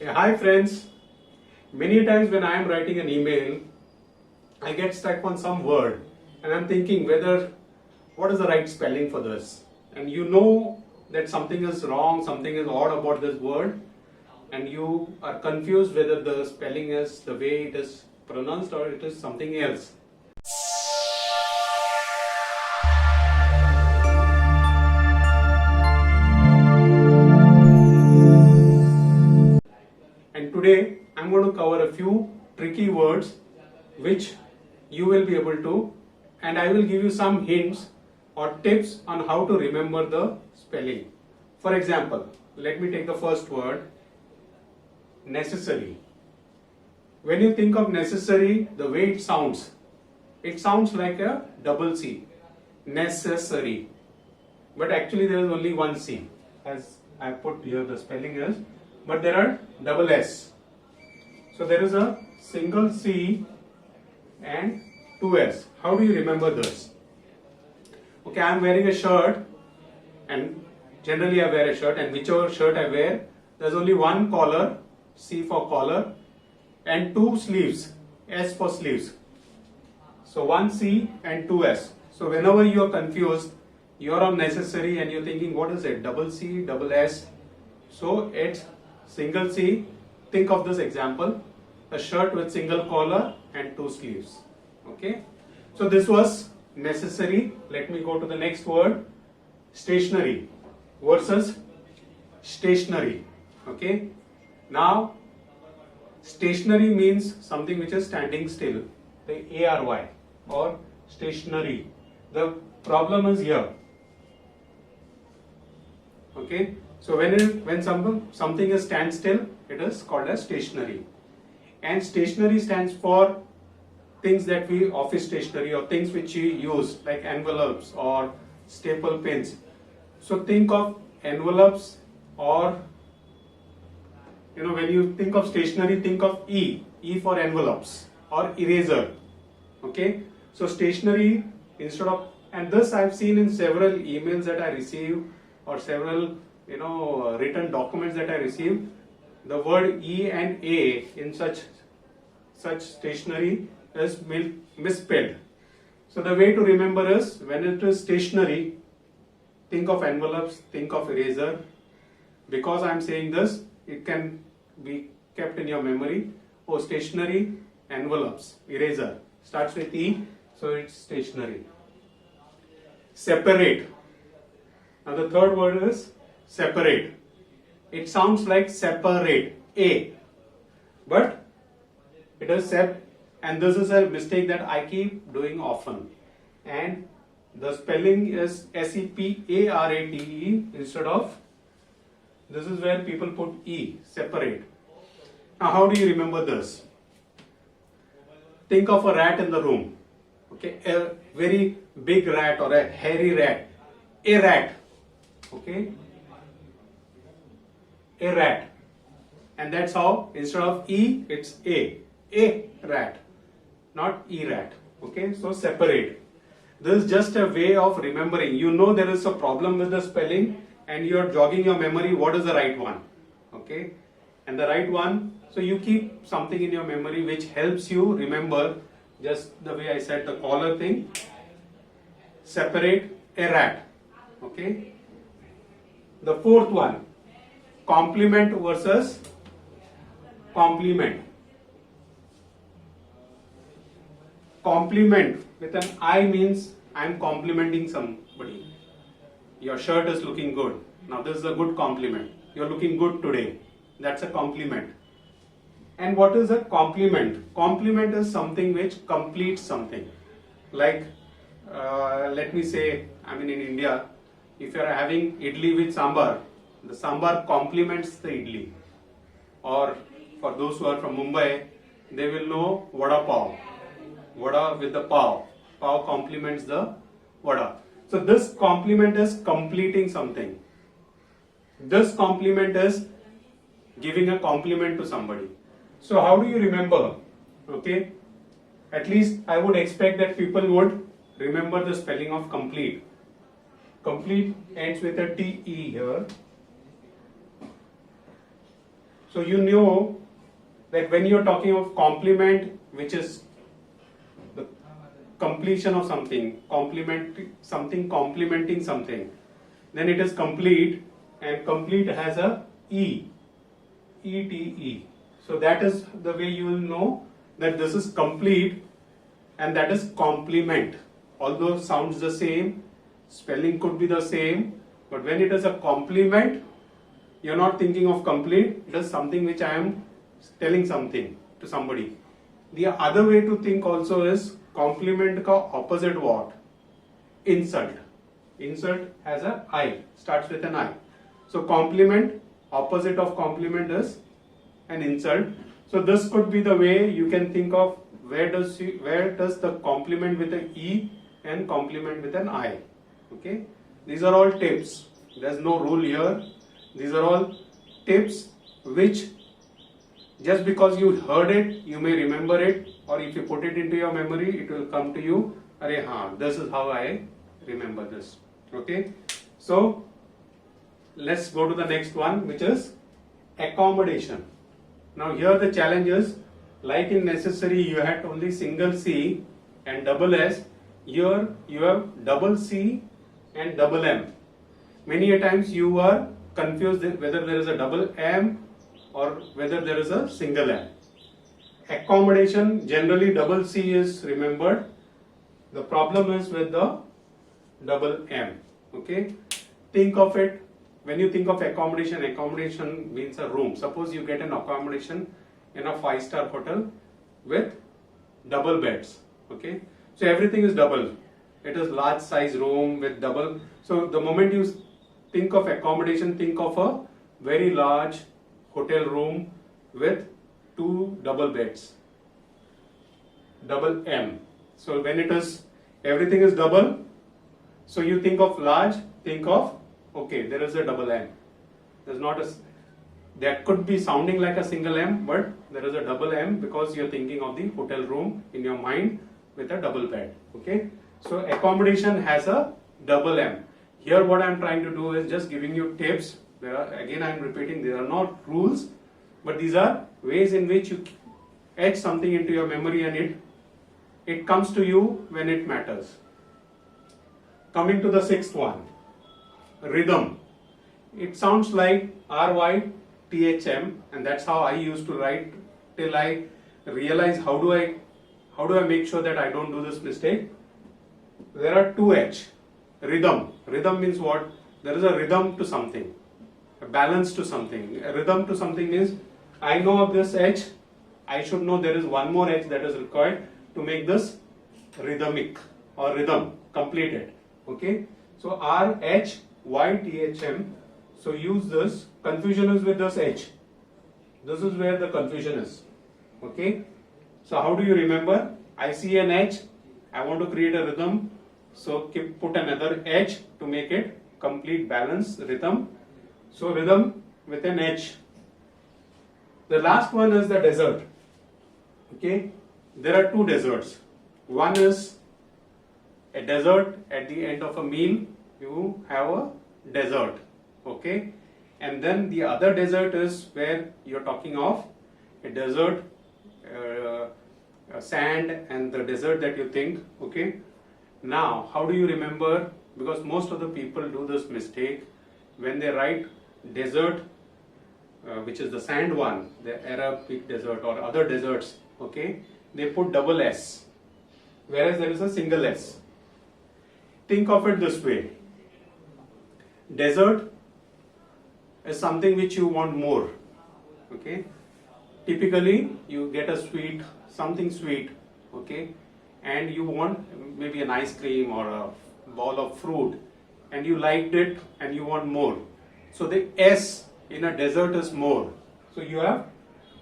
Hi friends, many times when I am writing an email, I get stuck on some word and I'm thinking whether what is the right spelling for this. And you know that something is wrong, something is odd about this word, and you are confused whether the spelling is the way it is pronounced or it is something else. And today I'm going to cover a few tricky words which you will be able to, and I will give you some hints or tips on how to remember the spelling. For example, let me take the first word, necessary. When you think of necessary, the way it sounds like a double C, necessary. But actually there is only one C, as I put here the spelling is, but there are double S. So there is a single C and two S. How do you remember this? Okay, I am wearing a shirt, and generally I wear a shirt, and whichever shirt I wear, there's only one collar, C for collar, and two sleeves, S for sleeves. So one C and two S. So whenever you are confused, you are on necessary and you're thinking, what is it? Double C, double S. So it's single C. Think of this example, a shirt with single collar and two sleeves. Okay. So this was necessary. Let me go to the next word, stationary versus stationary. Okay. Now, stationary means something which is standing still, the ARY, or stationary. The problem is here. Okay, so when something is standstill, it is called as stationary. And stationary stands for things that we office stationery or things which you use like envelopes or staple pins. So think of envelopes, or when you think of stationery, think of E for envelopes or eraser. Okay, so stationery instead of, and this I've seen in several emails that I receive or several written documents that I receive, the word E and A in such stationery is misspelled. So the way to remember is, when it is stationery, think of envelopes, think of eraser. Because I am saying this, it can be kept in your memory. Oh, stationery, envelopes, eraser, starts with E, so it's stationery. Separate. Now the third word is separate. It sounds like separate, A, but it is sep, and this is a mistake that I keep doing often. And the spelling is SEPARATE instead of, this is where people put E, separate. Now how do you remember this? Think of a rat in the room. Okay, a very big rat or a hairy rat. A rat. Okay, a rat, and that's how instead of E it's A rat, not E rat. Okay, so separate. This is just a way of remembering. You know there is a problem with the spelling and you are jogging your memory, what is the right one. Okay, and the right one, so you keep something in your memory which helps you remember, just the way I said the collar thing. Separate, a rat. Okay. The fourth one, compliment versus compliment. Compliment with an I means I am complimenting somebody. Your shirt is looking good. Now this is a good compliment. You're looking good today. That's a compliment. And what is a compliment? Compliment is something which completes something. Like, let me say, in India, if you are having idli with sambar, the sambar complements the idli. Or for those who are from Mumbai, they will know vada pav. Vada with the pav. Pav complements the vada. So this compliment is completing something. This compliment is giving a compliment to somebody. So how do you remember? Okay, at least I would expect that people would remember the spelling of complete. Complete ends with a TE here. So you know that when you're talking of complement, which is the completion of something, complementing something, then it is complete, and complete has a E, E-T-E. So that is the way you will know that this is complete, and that is complement. Although sounds the same, spelling could be the same, but when it is a complement, you're not thinking of complete, it is something which I am telling something to somebody. The other way to think also is complement ka opposite what? Insult. Insult has a I, starts with an I. So complement, opposite of complement is an insult. So this could be the way you can think of where does the complement with an E and complement with an I. Okay, these are all tips. There's no rule here. These are all tips which just because you heard it, you may remember it, or if you put it into your memory, it will come to you. Arey haan, this is how I remember this. Okay, so let's go to the next one, which is accommodation. Now here the challenge is, like in necessary you had only single C and double S, here you have double C and double M. Many a times you are confused whether there is a double M or whether there is a single M. Accommodation, generally double C is remembered. The problem is with the double M. Okay, think of it. When you think of accommodation, accommodation means a room. Suppose you get an accommodation in a 5-star hotel with double beds. Okay, so everything is double. It is large size room with double. So the moment you think of accommodation, think of a very large hotel room with 2 double beds. Double M. So when it is, everything is double. So you think of large, think of, okay, there is a double M. There's not a, that could be sounding like a single M, but there is a double M because you're thinking of the hotel room in your mind with a double bed. Okay, so accommodation has a double M. Here what I'm trying to do is just giving you tips. There are, again I'm repeating, there are not rules, but these are ways in which you etch something into your memory and it comes to you when it matters. Coming to the 6th one, rhythm. It sounds like RYTHM, and that's how I used to write till I realize how do I make sure that I don't do this mistake. There are 2 H. Rhythm. Rhythm means what? There is a rhythm to something, a balance to something. A rhythm to something means I know of this H, I should know there is one more H that is required to make this rhythmic or rhythm completed. Okay, so RHYTHM. So use this. Confusion is with this H. This is where the confusion is. Okay, so how do you remember? I see an H, I want to create a rhythm, so put another H to make it complete balance rhythm. So rhythm with an H. The last one is the desert. Okay, there are 2 deserts. One is a dessert at the end of a meal. You have a dessert. Okay, and then the other dessert is where you're talking of a desert, sand, and the dessert that you think. Okay, now how do you remember? Because most of the people do this mistake when they write desert, which is the sand one, the Arabic desert or other deserts. Okay, they put double S, whereas there is a single S. Think of it this way. Desert is something which you want more. Okay, typically you get a sweet, something sweet. Okay, and you want maybe an ice cream or a ball of fruit, and you liked it and you want more. So the S in a dessert is more. So you have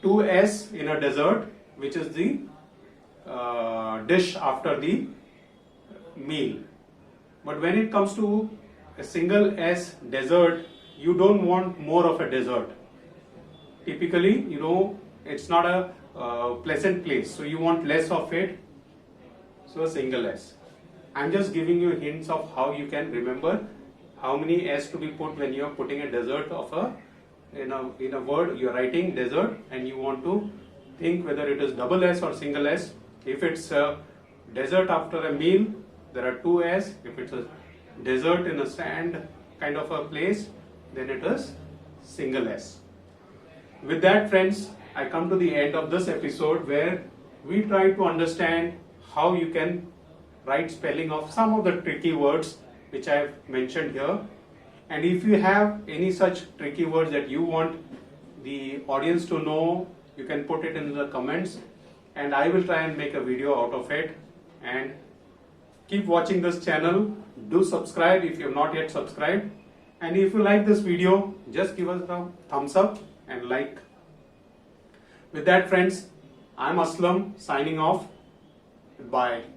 2 S in a dessert, which is the dish after the meal. But when it comes to a single S dessert, you don't want more of a dessert. Typically, you know, it's not a pleasant place, so you want less of it. So a single S. I'm just giving you hints of how you can remember how many S to be put when you are putting a dessert of a in a word you're writing desert and you want to think whether it is double S or single S. If it's a desert after a meal, there are two S. If it's a desert in a sand kind of a place, then it is single S. With that, friends, I come to the end of this episode where we try to understand how you can write spelling of some of the tricky words which I have mentioned here. And if you have any such tricky words that you want the audience to know, you can put it in the comments and I will try and make a video out of it. And keep watching this channel. Do subscribe if you have not yet subscribed. And if you like this video, just give us a thumbs up and like. With that, friends, I'm Aslam signing off. Goodbye.